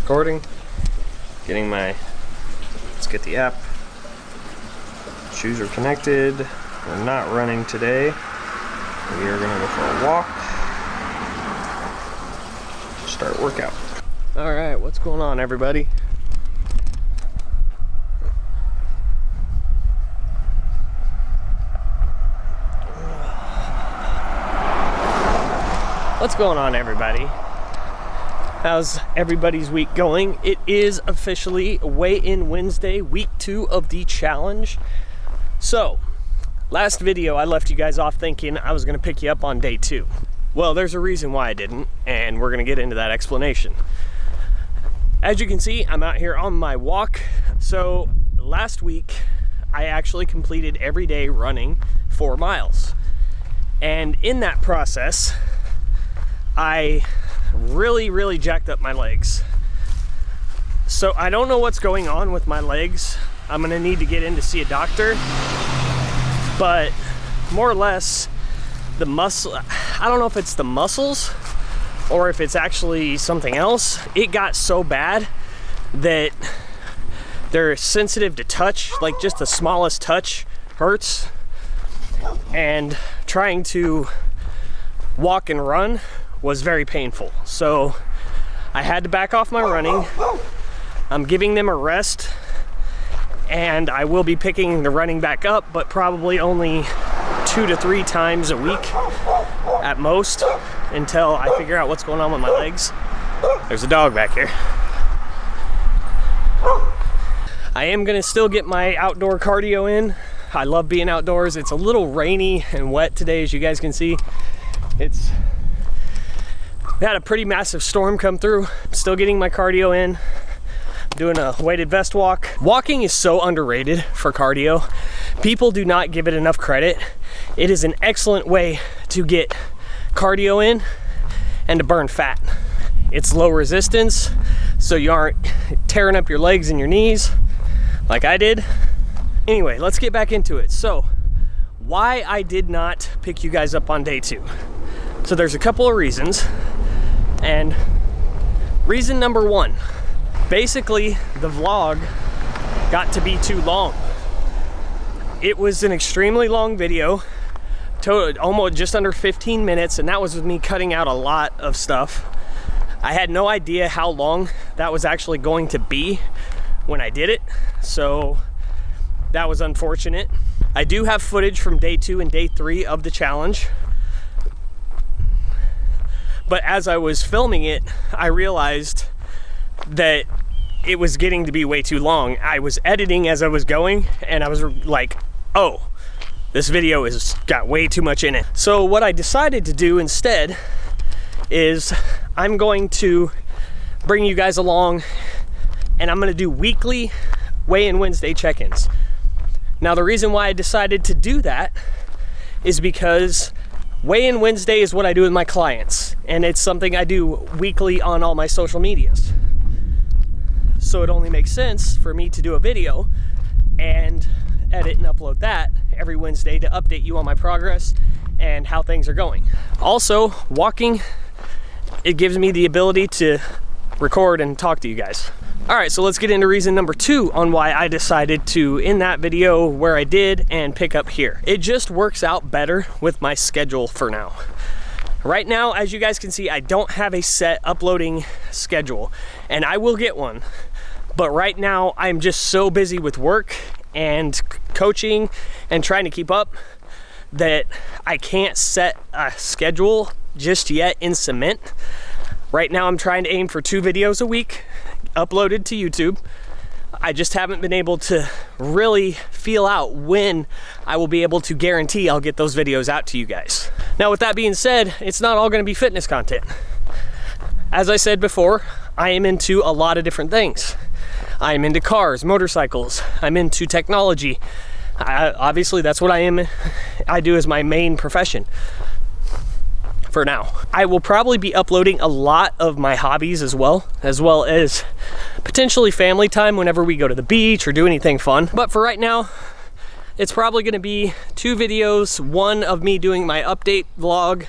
recording. Let's get the app. Shoes are connected. We're not running today. We are gonna go for a walk. Start workout. All right, what's going on, everybody? What's going on, everybody? How's everybody's week going? It is officially weigh-in Wednesday, week 2 of the challenge. So, last video I left you guys off thinking I was gonna pick you up on day 2. Well, there's a reason why I didn't, and we're gonna get into that explanation. As you can see, I'm out here on my walk. So, last week, I actually completed every day running 4 miles. And in that process, I really jacked up my legs. So I don't know what's going on with my legs. I'm gonna need to get in to see a doctor, but more or less the muscle, I don't know if it's the muscles or if it's actually something else. It got so bad that they're sensitive to touch, like just the smallest touch hurts, and trying to walk and run was very painful. So I had to back off my running. I'm giving them a rest, and I will be picking the running back up, but probably only 2 to 3 times a week at most, until I figure out what's going on with my legs. There's a dog back here. I am gonna still get my outdoor cardio in. I love being outdoors. It's a little rainy and wet today, as you guys can see. We had a pretty massive storm come through. I'm still getting my cardio in. I'm doing a weighted vest walk. Walking is so underrated for cardio. People do not give it enough credit. It is an excellent way to get cardio in and to burn fat. It's low resistance, so you aren't tearing up your legs and your knees like I did. Anyway, let's get back into it. So, why I did not pick you guys up on day 2. So there's a couple of reasons. And reason number 1, basically the vlog got to be too long. It was an extremely long video, almost just under 15 minutes, and that was with me cutting out a lot of stuff. I had no idea how long that was actually going to be when I did it, so that was unfortunate. I do have footage from day 2 and day 3 of the challenge. But as I was filming it, I realized that it was getting to be way too long. I was editing as I was going, and I was like, oh, this video has got way too much in it. So what I decided to do instead is I'm going to bring you guys along, and I'm gonna do weekly weigh-in Wednesday check-ins. Now, the reason why I decided to do that is because weigh-in Wednesday is what I do with my clients, and it's something I do weekly on all my social medias. So it only makes sense for me to do a video and edit and upload that every Wednesday to update you on my progress and how things are going. Also, walking, it gives me the ability to record and talk to you guys. All right, so let's get into reason number 2 on why I decided to end that video where I did and pick up here. It just works out better with my schedule for now. Right now, as you guys can see, I don't have a set uploading schedule, and I will get one. But right now, I'm just so busy with work and coaching and trying to keep up that I can't set a schedule just yet in cement. Right now, I'm trying to aim for 2 videos a week uploaded to YouTube. I just haven't been able to really feel out when I will be able to guarantee I'll get those videos out to you guys. Now, with that being said, it's not all gonna be fitness content. As I said before, I am into a lot of different things. I am into cars, motorcycles, I'm into technology. Obviously, that's what I do as my main profession for now. I will probably be uploading a lot of my hobbies as well as potentially family time whenever we go to the beach or do anything fun. But for right now, it's probably gonna be 2 videos, one of me doing my update vlog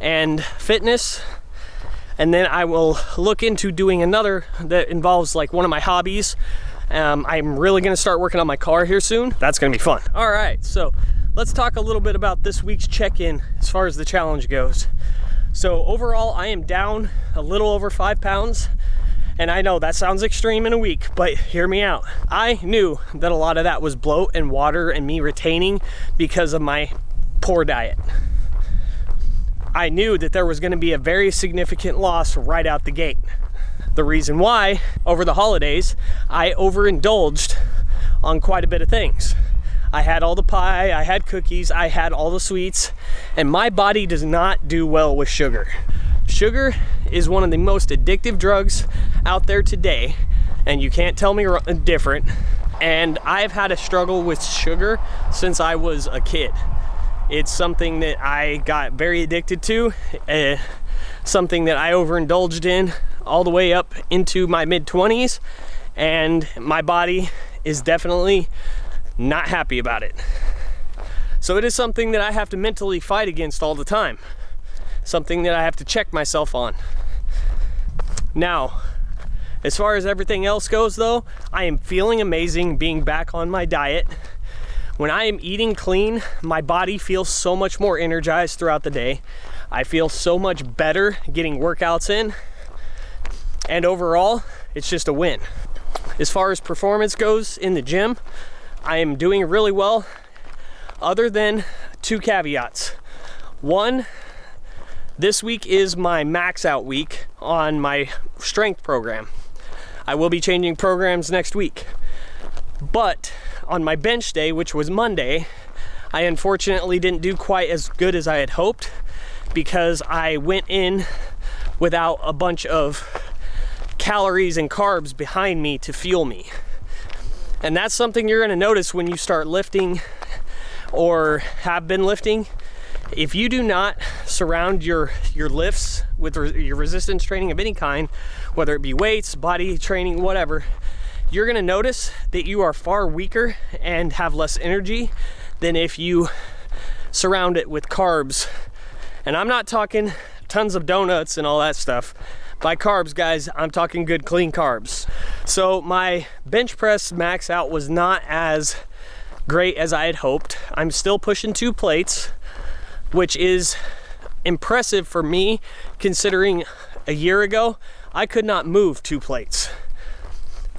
and fitness, and then I will look into doing another that involves like one of my hobbies. I'm really gonna start working on my car here soon. That's gonna be fun. All right, so let's talk a little bit about this week's check-in as far as the challenge goes. So overall, I am down a little over 5 pounds. And I know that sounds extreme in a week, but hear me out. I knew that a lot of that was bloat and water and me retaining because of my poor diet. I knew that there was gonna be a very significant loss right out the gate. The reason why, over the holidays, I overindulged on quite a bit of things. I had all the pie, I had cookies, I had all the sweets, and my body does not do well with sugar. Sugar is one of the most addictive drugs out there today, and you can't tell me different. And I've had a struggle with sugar since I was a kid. It's something that I got very addicted to, something that I overindulged in all the way up into my mid-20s, and my body is definitely not happy about it. So it is something that I have to mentally fight against all the time. Something that I have to check myself on. Now, as far as everything else goes though, I am feeling amazing being back on my diet. When I am eating clean, my body feels so much more energized throughout the day. I feel so much better getting workouts in. And overall, it's just a win. As far as performance goes in the gym, I am doing really well, other than 2 caveats. One, this week is my max out week on my strength program. I will be changing programs next week. But on my bench day, which was Monday, I unfortunately didn't do quite as good as I had hoped because I went in without a bunch of calories and carbs behind me to fuel me. And that's something you're gonna notice when you start lifting or have been lifting. If you do not surround your lifts with your resistance training of any kind, whether it be weights, body training, whatever, you're gonna notice that you are far weaker and have less energy than if you surround it with carbs. And I'm not talking tons of donuts and all that stuff. By carbs, guys, I'm talking good, clean carbs. So my bench press max out was not as great as I had hoped. I'm still pushing 2 plates, which is impressive for me considering a year ago I could not move 2 plates.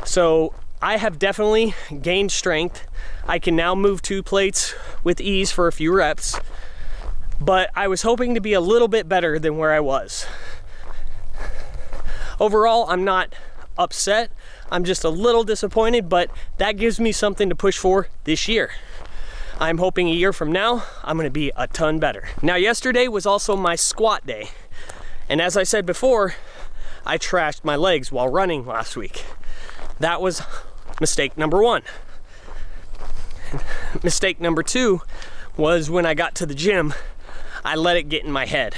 So I have definitely gained strength. I can now move 2 plates with ease for a few reps, but I was hoping to be a little bit better than where I was. Overall, I'm not upset. I'm just a little disappointed, but that gives me something to push for this year. I'm hoping a year from now, I'm gonna be a ton better. Now, yesterday was also my squat day. And as I said before, I trashed my legs while running last week. That was mistake number 1. Mistake number 2 was when I got to the gym, I let it get in my head.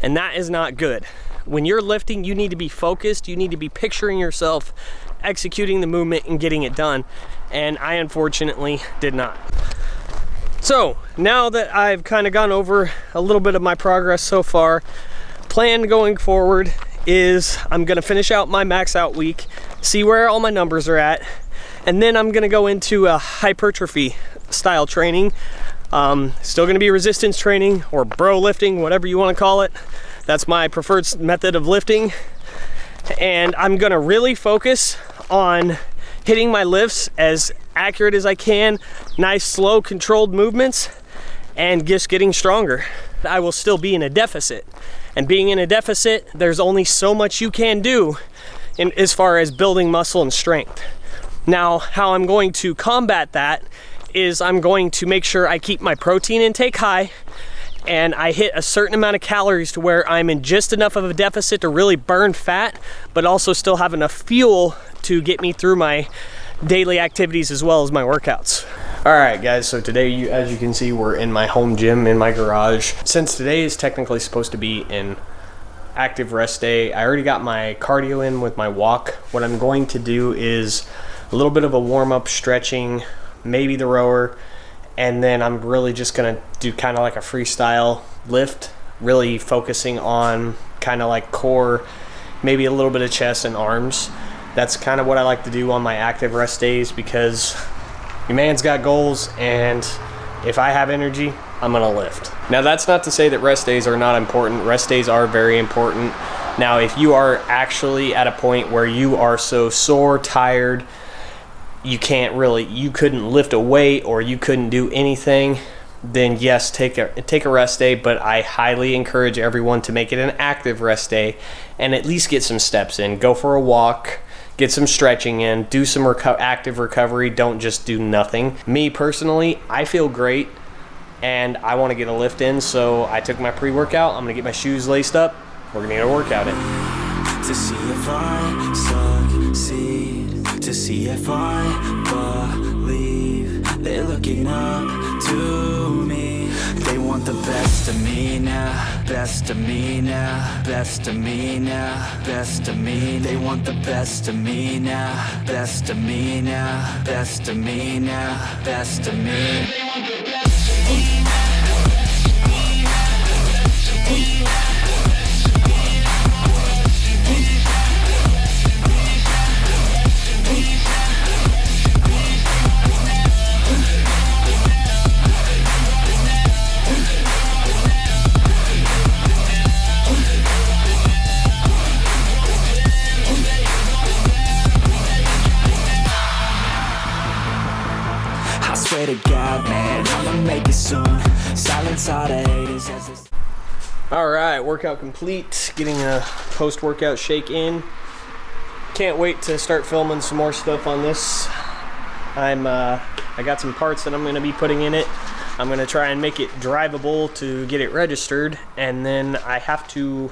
And that is not good. When you're lifting, you need to be focused. You need to be picturing yourself executing the movement and getting it done. And I unfortunately did not. So now that I've kind of gone over a little bit of my progress so far, plan going forward is I'm gonna finish out my max out week, see where all my numbers are at, and then I'm gonna go into a hypertrophy style training. Still gonna be resistance training or bro lifting, whatever you wanna call it. That's my preferred method of lifting. And I'm gonna really focus on hitting my lifts as accurate as I can, nice, slow, controlled movements, and just getting stronger. I will still be in a deficit. And being in a deficit, there's only so much you can do as far as building muscle and strength. Now, how I'm going to combat that is I'm going to make sure I keep my protein intake high and I hit a certain amount of calories to where I'm in just enough of a deficit to really burn fat, but also still have enough fuel to get me through my daily activities as well as my workouts. All right, guys, so today, as you can see, we're in my home gym in my garage. Since today is technically supposed to be an active rest day, I already got my cardio in with my walk. What I'm going to do is a little bit of a warm-up stretching, maybe the rower, and then I'm really just gonna do kind of like a freestyle lift really focusing on kind of like core, maybe a little bit of chest and arms. That's kind of what I like to do on my active rest days, because your man's got goals, and if I have energy, I'm gonna lift. Now, that's not to say that rest days are not important. Rest days are very important. Now, if you are actually at a point where you are so sore, tired, you couldn't lift a weight or you couldn't do anything, then yes, take a rest day. But I highly encourage everyone to make it an active rest day and at least get some steps in. Go for a walk, get some stretching in, do some active recovery. Don't just do nothing. Me personally, I feel great and I want to get a lift in, so I took my pre-workout. I'm gonna get my shoes laced up. We're gonna get a workout in. To see if I succeed, to see if I believe, they're looking up to me. They want the best of me now, best of me now, best of me now, best of me. They want the best of me now, best of me now, best of me now, best of me. They want the best of me now. To God, man, I'ma make it soon. Silence all the haters as this. All right, workout complete. Getting a post-workout shake in. Can't wait to start filming some more stuff on this. I got some parts that I'm going to be putting in it. I'm going to try and make it drivable to get it registered, and then I have to,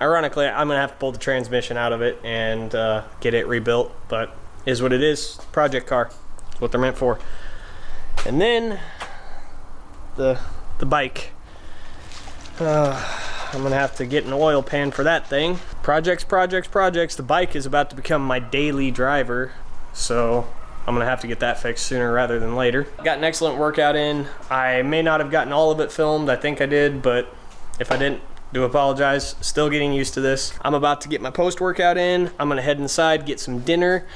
ironically, I'm going to have to pull the transmission out of it and get it rebuilt, but is what it is. Project car. That's what they're meant for. And then the bike. I'm gonna have to get an oil pan for that thing. Projects. The bike is about to become my daily driver, so I'm gonna have to get that fixed sooner rather than later. Got an excellent workout in. I may not have gotten all of it filmed. I think I did, but if I didn't, do apologize. Still getting used to this. I'm about to get my post-workout in. I'm gonna head inside, get some dinner,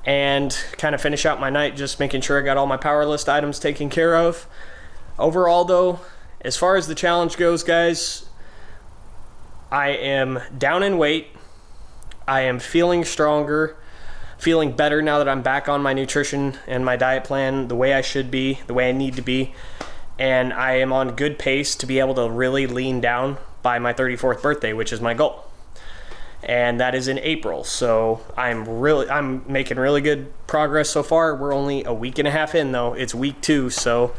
and kind of finish out my night, just making sure I got all my power list items taken care of. Overall though, as far as the challenge goes, guys, I am down in weight. I am feeling stronger, feeling better now that I'm back on my nutrition and my diet plan the way I should be, the way I need to be. And I am on good pace to be able to really lean down by my 34th birthday, which is my goal. And that is in April, so I'm making really good progress so far. We're only a week and a half in though. It's week 2, so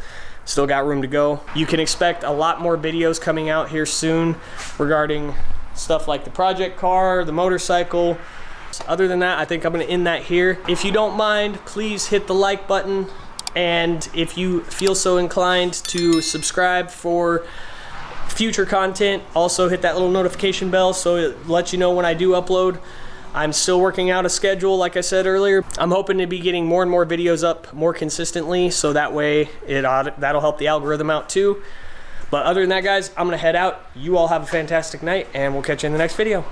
still got room to go. You can expect a lot more videos coming out here soon regarding stuff like the project car, the motorcycle. Other than that, I think I'm gonna end that here. If you don't mind, please hit the like button, and if you feel so inclined to subscribe for future content, also hit that little notification bell so it lets you know when I do upload. I'm still working out a schedule, like I said earlier. I'm hoping to be getting more and more videos up more consistently, so that way that'll help the algorithm out too. But other than that, guys, I'm gonna head out. You all have a fantastic night, and we'll catch you in the next video.